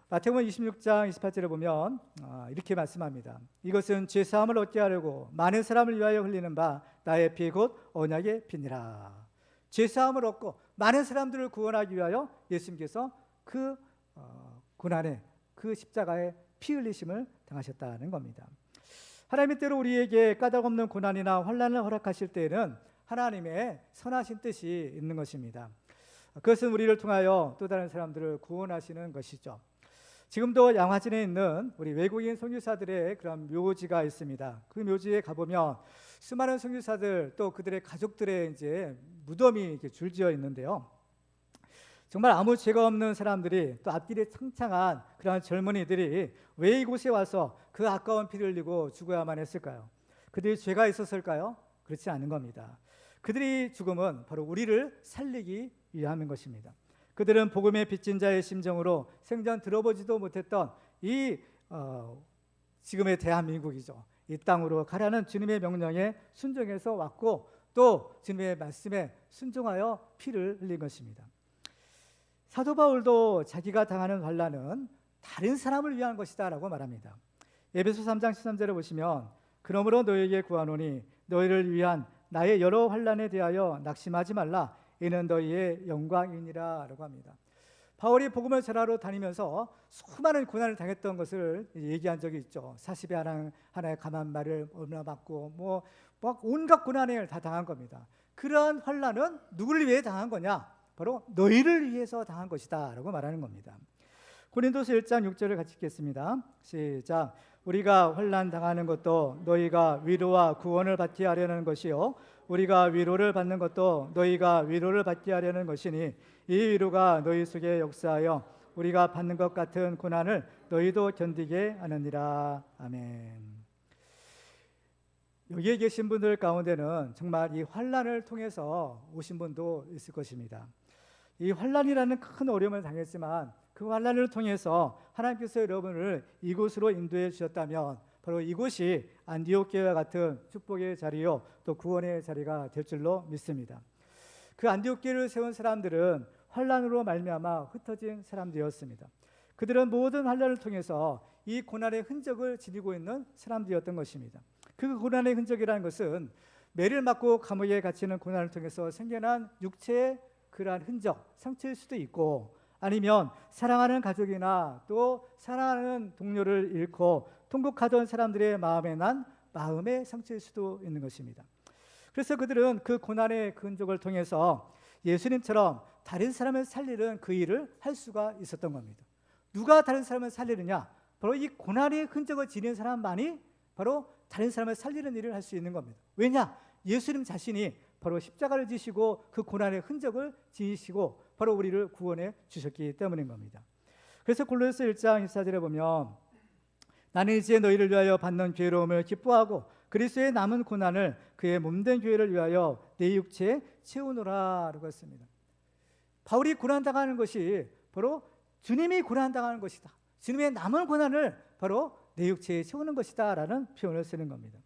마태복음 26장 28절에 보면 이렇게 말씀합니다. 이것은 죄사함을 얻게 하려고 많은 사람을 위하여 흘리는 바 나의 피 곧 언약의 피니라. 죄사함을 얻고 많은 사람들을 구원하기 위하여 예수님께서 그 고난의 그 십자가의 피 흘리심을 당하셨다는 겁니다. 하나님이 때로 우리에게 까닭없는 고난이나 환난을 허락하실 때에는 하나님의 선하신 뜻이 있는 것입니다. 그것은 우리를 통하여 또 다른 사람들을 구원하시는 것이죠. 지금도 양화진에 있는 우리 외국인 선교사들의 그런 묘지가 있습니다. 그 묘지에 가보면 수많은 선교사들 또 그들의 가족들의 이제 무덤이 이렇게 줄지어 있는데요. 정말 아무 죄가 없는 사람들이 또 앞길에 창창한 그런 젊은이들이 왜 이곳에 와서 그 아까운 피를 흘리고 죽어야만 했을까요? 그들이 죄가 있었을까요? 그렇지 않은 겁니다. 그들의 죽음은 바로 우리를 살리기 위함인 것입니다. 그들은 복음의 빚진 자의 심정으로 생전 들어보지도 못했던 이 지금의 대한민국이죠. 이 땅으로 가라는 주님의 명령에 순종해서 왔고 또 주님의 말씀에 순종하여 피를 흘린 것입니다. 사도 바울도 자기가 당하는 환난은 다른 사람을 위한 것이다 라고 말합니다. 에베소 3장 13절에 보시면 그러므로 너희에게 구하노니 너희를 위한 나의 여러 환난에 대하여 낙심하지 말라 이는 너희의 영광이니라 라고 합니다. 바울이 복음을 전하러 다니면서 수많은 고난을 당했던 것을 얘기한 적이 있죠. 40에 하나의 가만 말을 얼마나 받고 막 온갖 고난을 다 당한 겁니다. 그러한 환난은 누구를 위해 당한 거냐? 바로 너희를 위해서 당한 것이다 라고 말하는 겁니다. 고린도서 1장 6절을 같이 읽겠습니다. 시작. 우리가 환난 당하는 것도 너희가 위로와 구원을 받게 하려는 것이요 우리가 위로를 받는 것도 너희가 위로를 받게 하려는 것이니 이 위로가 너희 속에 역사하여 우리가 받는 것 같은 고난을 너희도 견디게 하느니라. 아멘. 여기에 계신 분들 가운데는 정말 이 환난을 통해서 오신 분도 있을 것입니다. 이 환난이라는 큰 어려움을 당했지만 그 환난을 통해서 하나님께서 여러분을 이곳으로 인도해 주셨다면 바로 이곳이 안디옥 교회와 같은 축복의 자리요 또 구원의 자리가 될 줄로 믿습니다. 그 안디옥 교회를 세운 사람들은 환난으로 말미암아 흩어진 사람들이었습니다. 그들은 모든 환난을 통해서 이 고난의 흔적을 지니고 있는 사람들이었던 것입니다. 그 고난의 흔적이라는 것은 매를 맞고 감옥에 갇히는 고난을 통해서 생겨난 육체의 그러한 흔적, 상처일 수도 있고 아니면 사랑하는 가족이나 또 사랑하는 동료를 잃고 통곡하던 사람들의 마음에 난 마음의 상처일 수도 있는 것입니다. 그래서 그들은 그 고난의 흔적을 통해서 예수님처럼 다른 사람을 살리는 그 일을 할 수가 있었던 겁니다. 누가 다른 사람을 살리느냐? 바로 이 고난의 흔적을 지닌 사람만이 바로 다른 사람을 살리는 일을 할 수 있는 겁니다. 왜냐? 예수님 자신이 바로 십자가를 지시고 그 고난의 흔적을 지니시고 바로 우리를 구원해 주셨기 때문인 겁니다. 그래서 골로새 1장 24절에 보면 나는 이제 너희를 위하여 받는 괴로움을 기뻐하고 그리스도의 남은 고난을 그의 몸된 교회를 위하여 내 육체에 채우노라 라고 했습니다. 바울이 고난당하는 것이 바로 주님이 고난당하는 것이다. 주님의 남은 고난을 바로 내 육체에 채우는 것이다 라는 표현을 쓰는 겁니다.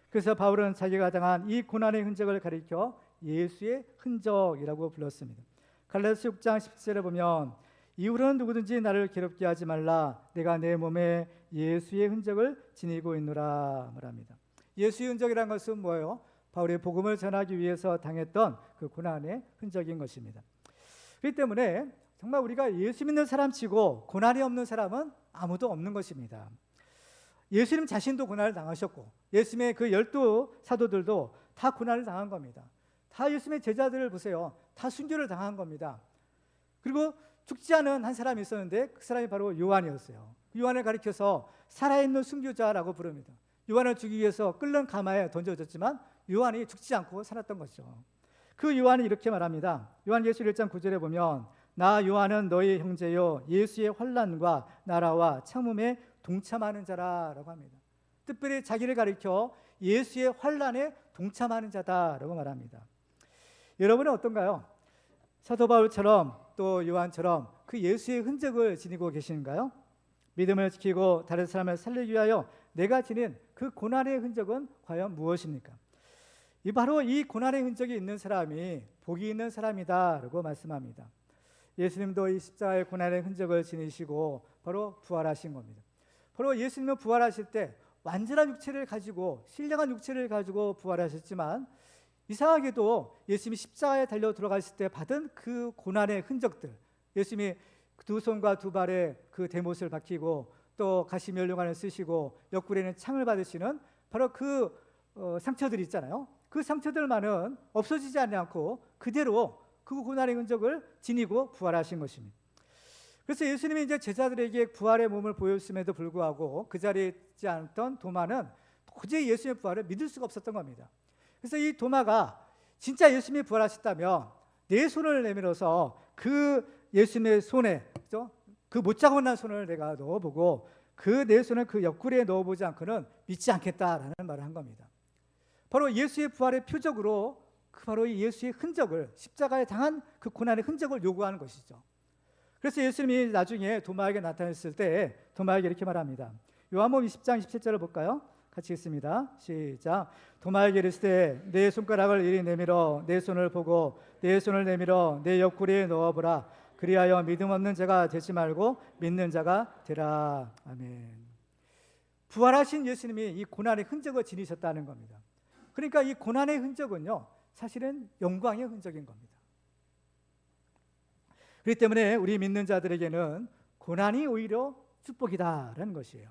그래서 바울은 자기가 당한 이 고난의 흔적을 가리켜 예수의 흔적이라고 불렀습니다. 갈라디아서 6장 17절에 보면 이후로는 누구든지 나를 괴롭게 하지 말라 내가 내 몸에 예수의 흔적을 지니고 있노라 말합니다. 예수의 흔적이라는 것은 뭐예요? 바울의 복음을 전하기 위해서 당했던 그 고난의 흔적인 것입니다. 그렇기 때문에 정말 우리가 예수 믿는 사람치고 고난이 없는 사람은 아무도 없는 것입니다. 예수님 자신도 고난을 당하셨고 예수님의 그 12 사도들도 다 고난을 당한 겁니다. 다 예수님의 제자들을 보세요. 다 순교를 당한 겁니다. 그리고 죽지 않은 한 사람이 있었는데 그 사람이 바로 요한이었어요. 요한을 가리켜서 살아있는 순교자라고 부릅니다. 요한을 죽이기 위해서 끓는 가마에 던져졌지만 요한이 죽지 않고 살았던 거죠. 그 요한이 이렇게 말합니다. 요한계시록 1장 9절에 보면 나 요한은 너희 형제요 예수의 환난과 나라와 참음에 동참하는 자라라고 합니다. 특별히 자기를 가리켜 예수의 환난에 동참하는 자다라고 말합니다. 여러분은 어떤가요? 사도 바울처럼 또 요한처럼 그 예수의 흔적을 지니고 계신가요? 믿음을 지키고 다른 사람을 살리기 위하여 내가 지닌 그 고난의 흔적은 과연 무엇입니까? 바로 이 고난의 흔적이 있는 사람이 복이 있는 사람이다라고 말씀합니다. 예수님도 이 십자가의 고난의 흔적을 지니시고 바로 부활하신 겁니다. 바로 예수님은 부활하실 때 완전한 육체를 가지고 신령한 육체를 가지고 부활하셨지만 이상하게도 예수님이 십자가에 달려 들어가실 때 받은 그 고난의 흔적들, 예수님이 두 손과 두 발에 그 대못을 박히고 또 가시면류관을 쓰시고 옆구리에는 창을 받으시는 바로 그 상처들이 있잖아요. 그 상처들만은 없어지지 않고 그대로 그 고난의 흔적을 지니고 부활하신 것입니다. 그래서 예수님이 이제 제자들에게 부활의 몸을 보였음에도 불구하고 그 자리에 있지 않던 도마는 도저히 예수님의 부활을 믿을 수가 없었던 겁니다. 그래서 이 도마가 진짜 예수님이 부활하셨다면 내 손을 내밀어서 그 예수님의 손에 그 못자국난 손을 내가 넣어보고 그 내 손을 그 옆구리에 넣어보지 않고는 믿지 않겠다라는 말을 한 겁니다. 바로 예수의 부활의 표적으로 바로 이 예수의 흔적을 십자가에 당한 그 고난의 흔적을 요구하는 것이죠. 그래서 예수님이 나중에 도마에게 나타났을 때 도마에게 이렇게 말합니다. 요한복음 20장 27절을 볼까요? 같이 읽습니다. 시작. 도마에게 이르시되 내 손가락을 이리 내밀어 내 손을 보고 내 손을 내밀어 내 옆구리에 넣어보라. 그리하여 믿음 없는 자가 되지 말고 믿는 자가 되라. 아멘. 부활하신 예수님이 이 고난의 흔적을 지니셨다는 겁니다. 그러니까 이 고난의 흔적은요 사실은 영광의 흔적인 겁니다. 그렇기 때문에 우리 믿는 자들에게는 고난이 오히려 축복이다라는 것이에요.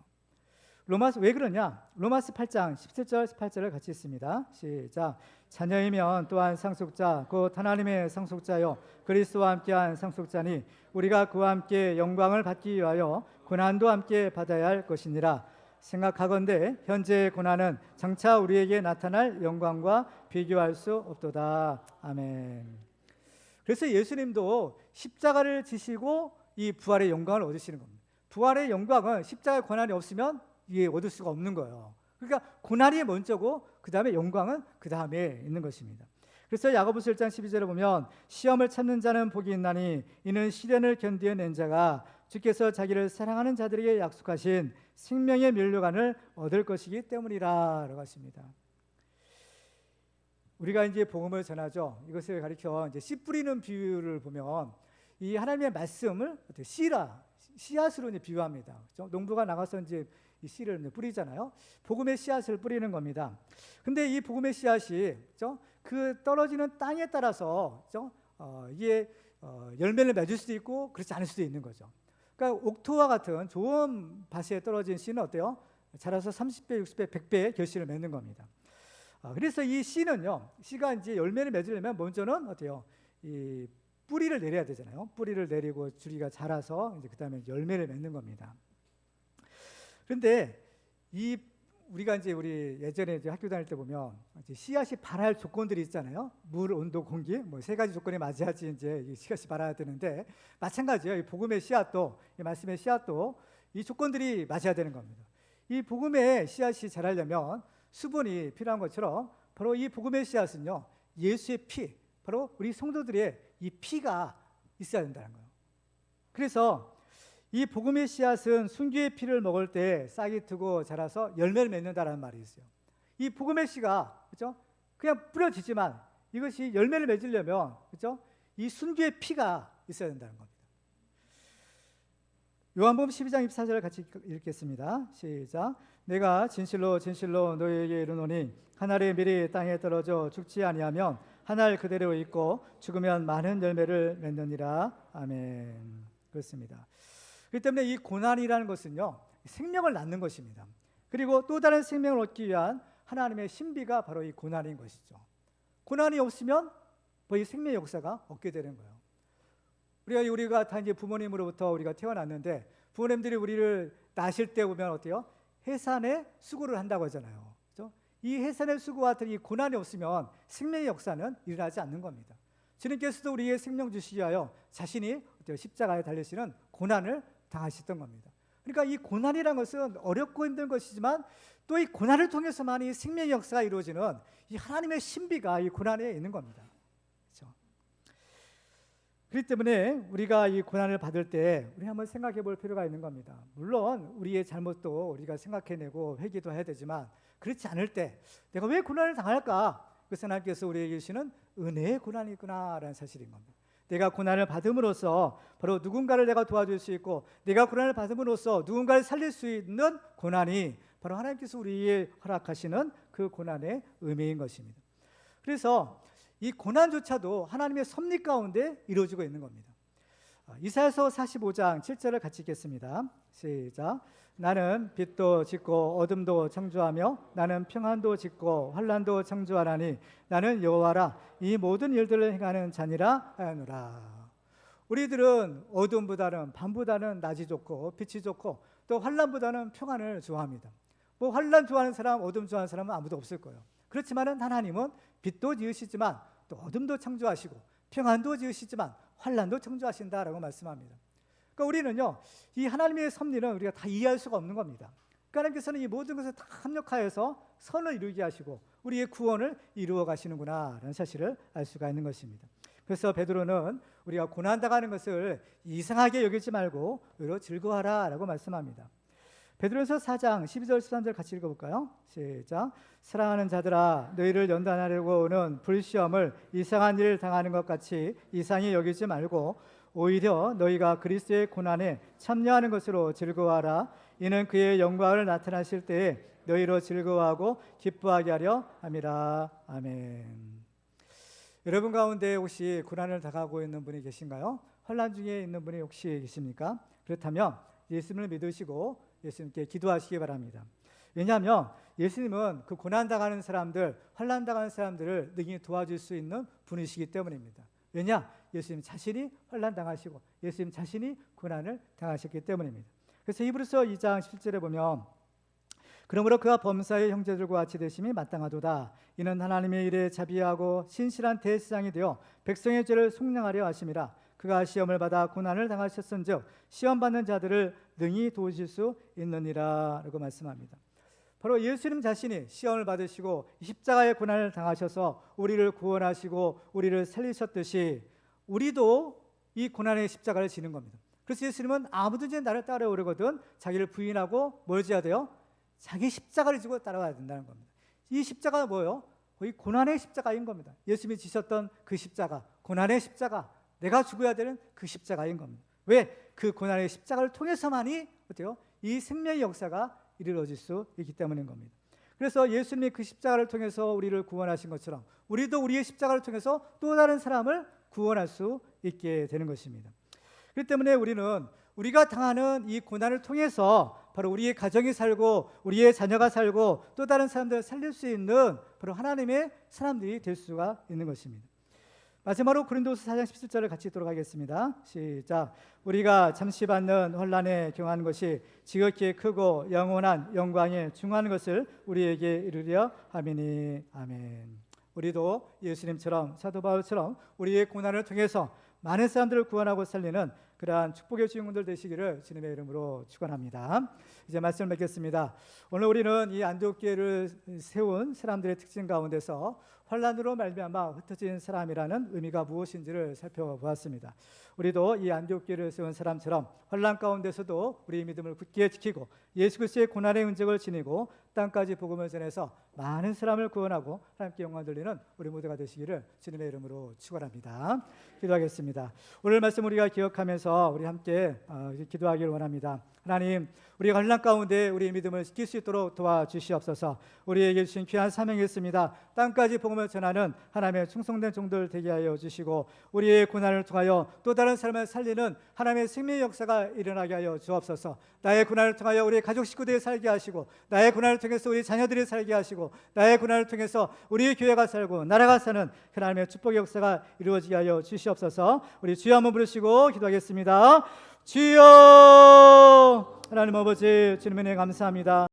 로마서 왜 그러냐? 로마서 8장 17절 18절을 같이 읽습니다. 시작. 자녀이면 또한 상속자 곧 하나님의 상속자요 그리스도와 함께한 상속자니 우리가 그와 함께 영광을 받기 위하여 고난도 함께 받아야 할 것이니라. 생각하건대 현재의 고난은 장차 우리에게 나타날 영광과 비교할 수 없도다. 아멘. 그래서 예수님도 십자가를 지시고 이 부활의 영광을 얻으시는 겁니다. 부활의 영광은 십자가의 고난이 없으면 이게 얻을 수가 없는 거예요. 그러니까 고난이 먼저고 그 다음에 영광은 그 다음에 있는 것입니다. 그래서 야고보서 1장 12절에 보면 시험을 참는 자는 복이 있나니 이는 시련을 견디어낸 자가 주께서 자기를 사랑하는 자들에게 약속하신 생명의 면류관을 얻을 것이기 때문이라 라고 하십니다. 우리가 이제 복음을 전하죠. 이것을 가리켜 이제 씨 뿌리는 비유를 보면 이 하나님의 말씀을 씨앗으로 이제 비유합니다. 그렇죠? 농부가 나가서 이제 이 씨를 뿌리잖아요. 복음의 씨앗을 뿌리는 겁니다. 근데 이 복음의 씨앗이 그렇죠? 그 떨어지는 땅에 따라서 그렇죠? 이게 열매를 맺을 수도 있고 그렇지 않을 수도 있는 거죠. 그러니까 옥토와 같은 좋은 밭에 떨어진 씨는 어때요? 자라서 30배, 60배, 100배의 결실을 맺는 겁니다. 그래서 이 씨는요, 씨가 이제 열매를 맺으려면 먼저는 어때요? 이 뿌리를 내려야 되잖아요. 뿌리를 내리고 줄기가 자라서 이제 그다음에 열매를 맺는 겁니다. 그런데 우리가 이제 우리 예전에 이제 학교 다닐 때 보면 이제 씨앗이 발할 조건들이 있잖아요. 물, 온도, 공기 뭐 세 가지 조건에 맞아야지 이제 이 씨앗이 발아야 되는데 마찬가지예요. 이 복음의 씨앗도 이 말씀의 씨앗도 이 조건들이 맞아야 되는 겁니다. 이 복음의 씨앗이 자라려면 수분이 필요한 것처럼 바로 이 복음의 씨앗은요, 예수의 피, 바로 우리 성도들의 이 피가 있어야 된다는 거예요. 그래서 이 복음의 씨앗은 순교의 피를 먹을 때 싹이 트고 자라서 열매를 맺는다라는 말이 있어요. 이 복음의 씨가 그렇죠? 그냥 뿌려지지만 이것이 열매를 맺으려면 그렇죠? 이 순교의 피가 있어야 된다는 겁니다. 요한복음 12장 24절을 같이 읽겠습니다. 시작. 내가 진실로 진실로 너희에게 이르노니 한 알의 밀이 땅에 떨어져 죽지 아니하면 한 알 그대로 있고 죽으면 많은 열매를 맺느니라. 아멘. 그렇습니다. 그렇기 때문에 이 고난이라는 것은요, 생명을 낳는 것입니다. 그리고 또 다른 생명을 얻기 위한 하나님의 신비가 바로 이 고난인 것이죠. 고난이 없으면 이 생명의 역사가 없게 되는 거예요. 우리가 다 이제 부모님으로부터 우리가 태어났는데 부모님들이 우리를 낳으실 때 보면 어때요? 해산의 수고를 한다고 하잖아요. 그렇죠? 이 해산의 수고와 같은 이 고난이 없으면 생명의 역사는 일어나지 않는 겁니다. 주님께서도 우리의 생명 주시기 위하여 자신이 십자가에 달리시는 고난을 당하셨던 겁니다. 그러니까 이 고난이라는 것은 어렵고 힘든 것이지만 또 이 고난을 통해서만 이 생명의 역사가 이루어지는 이 하나님의 신비가 이 고난에 있는 겁니다. 그렇죠? 그렇기 때문에 우리가 이 고난을 받을 때 우리 한번 생각해 볼 필요가 있는 겁니다. 물론 우리의 잘못도 우리가 생각해내고 회개도 해야 되지만 그렇지 않을 때 내가 왜 고난을 당할까? 그래서 하나님께서 우리에게 주시는 은혜의 고난이 있구나라는 사실인 겁니다. 내가 고난을 받음으로써 바로 누군가를 내가 도와줄 수 있고 내가 고난을 받음으로써 누군가를 살릴 수 있는 고난이 바로 하나님께서 우리에게 허락하시는 그 고난의 의미인 것입니다. 그래서 이 고난조차도 하나님의 섭리 가운데 이루어지고 있는 겁니다. 이사야서 45장 7절을 같이 읽겠습니다. 시작. 나는 빛도 짓고 어둠도 창조하며 나는 평안도 짓고 환난도 창조하나니 나는 여호와라 이 모든 일들을 행하는 자니라 하였노라. 우리들은 어둠보다는 밤보다는 낮이 좋고 빛이 좋고 또 환난보다는 평안을 좋아합니다. 뭐 환난 좋아하는 사람, 어둠 좋아하는 사람은 아무도 없을 거예요. 그렇지만은 하나님은 빛도 지으시지만 또 어둠도 창조하시고 평안도 지으시지만 환난도 창조하신다라고 말씀합니다. 그러니까 우리는요, 이 하나님의 섭리는 우리가 다 이해할 수가 없는 겁니다. 그러니까 하나님께서는 이 모든 것을 다 합력하여서 선을 이루게 하시고 우리의 구원을 이루어 가시는구나라는 사실을 알 수가 있는 것입니다. 그래서 베드로는 우리가 고난당하는 것을 이상하게 여기지 말고 오히려 즐거워하라라고 말씀합니다. 베드로서 4장 12절 13절 같이 읽어볼까요? 시작. 사랑하는 자들아 너희를 연단하려고 오는 불시험을 이상한 일을 당하는 것 같이 이상히 여기지 말고 오히려 너희가 그리스도의 고난에 참여하는 것으로 즐거워하라. 이는 그의 영광을 나타나실 때에 너희로 즐거워하고 기뻐하게 하려 함이라. 아멘. 여러분 가운데 혹시 고난을 당하고 있는 분이 계신가요? 환난 중에 있는 분이 혹시 계십니까? 그렇다면 예수님을 믿으시고 예수님께 기도하시기 바랍니다. 왜냐하면 예수님은 그 고난당하는 사람들, 환난당하는 사람들을 능히 도와줄 수 있는 분이시기 때문입니다. 왜냐? 예수님 자신이 환난당하시고 예수님 자신이 고난을 당하셨기 때문입니다. 그래서 히브리서 2장 17절에 보면 그러므로 그가 범사의 형제들과 같이 되심이 마땅하도다. 이는 하나님의 일에 자비하고 신실한 대제사장이 되어 백성의 죄를 속량하려 하심이라. 그가 시험을 받아 고난을 당하셨은즉 시험 받는 자들을 능히 도우실 수 있느니라 라고 말씀합니다. 바로 예수님 자신이 시험을 받으시고 십자가의 고난을 당하셔서 우리를 구원하시고 우리를 살리셨듯이 우리도 이 고난의 십자가를 지는 겁니다. 그래서 예수님은 아무든지 나를 따라오려거든 자기를 부인하고 뭘 지어야 돼요? 자기 십자가를 지고 따라가야 된다는 겁니다. 이 십자가가 뭐예요? 거의 고난의 십자가인 겁니다. 예수님이 지셨던 그 십자가, 고난의 십자가, 내가 죽어야 되는 그 십자가인 겁니다. 왜? 그 고난의 십자가를 통해서만이 어때요? 이 생명의 역사가 이루어질 수 있기 때문인 겁니다. 그래서 예수님이 그 십자가를 통해서 우리를 구원하신 것처럼 우리도 우리의 십자가를 통해서 또 다른 사람을 구원할 수 있게 되는 것입니다. 그렇기 때문에 우리는 우리가 당하는 이 고난을 통해서 바로 우리의 가정이 살고 우리의 자녀가 살고 또 다른 사람들을 살릴 수 있는 바로 하나님의 사람들이 될 수가 있는 것입니다. 마지막으로 고린도서 4장 17절을 같이 읽도록 하겠습니다. 시작. 우리가 잠시 받는 환난에 경한 것이 지극히 크고 영원한 영광에 중한 것을 우리에게 이루려 함이니. 아멘. 우리도 예수님처럼 사도 바울처럼 우리의 고난을 통해서 많은 사람들을 구원하고 살리는 그러한 축복의 주인공들 되시기를 주님의 이름으로 축원합니다. 이제 말씀을 맺겠습니다. 오늘 우리는 이 안디옥 교회를 세운 사람들의 특징 가운데서 환난으로 말미암아 흩어진 사람이라는 의미가 무엇인지를 살펴보았습니다. 우리도 이 안디옥 교회를 세운 사람처럼 환난 가운데서도 우리의 믿음을 굳게 지키고 예수 그리스도의 고난의 은적을 지니고 땅까지 복음을 전해서 많은 사람을 구원하고 하나님께 영광 돌리는 우리 모두가 되시기를 주님의 이름으로 축원합니다. 기도하겠습니다. 오늘 말씀 우리가 기억하면서 우리 함께 기도하기를 원합니다. 하나님, 우리가 환난 가운데 우리의 믿음을 지킬 수 있도록 도와주시옵소서. 우리에게 주신 귀한 사명이 있습니다. 땅까지 복음을 전하는 하나님의 충성된 종들 되게 하여 주시고 우리의 고난을 통하여 또 다른 삶을 살리는 하나님의 생명의 역사가 일어나게 하여 주옵소서. 나의 고난을 통하여 우리 가족 식구들이 살게 하시고 나의 고난을 통해서 우리 자녀들이 살게 하시고 나의 고난을 통해서 우리 교회가 살고 나라가 사는 하나님의 축복의 역사가 이루어지게 하여 주시옵소서. 우리 주여 한번 부르시고 기도하겠습니다. 주여. 하나님 아버지, 주님의 은혜 감사합니다.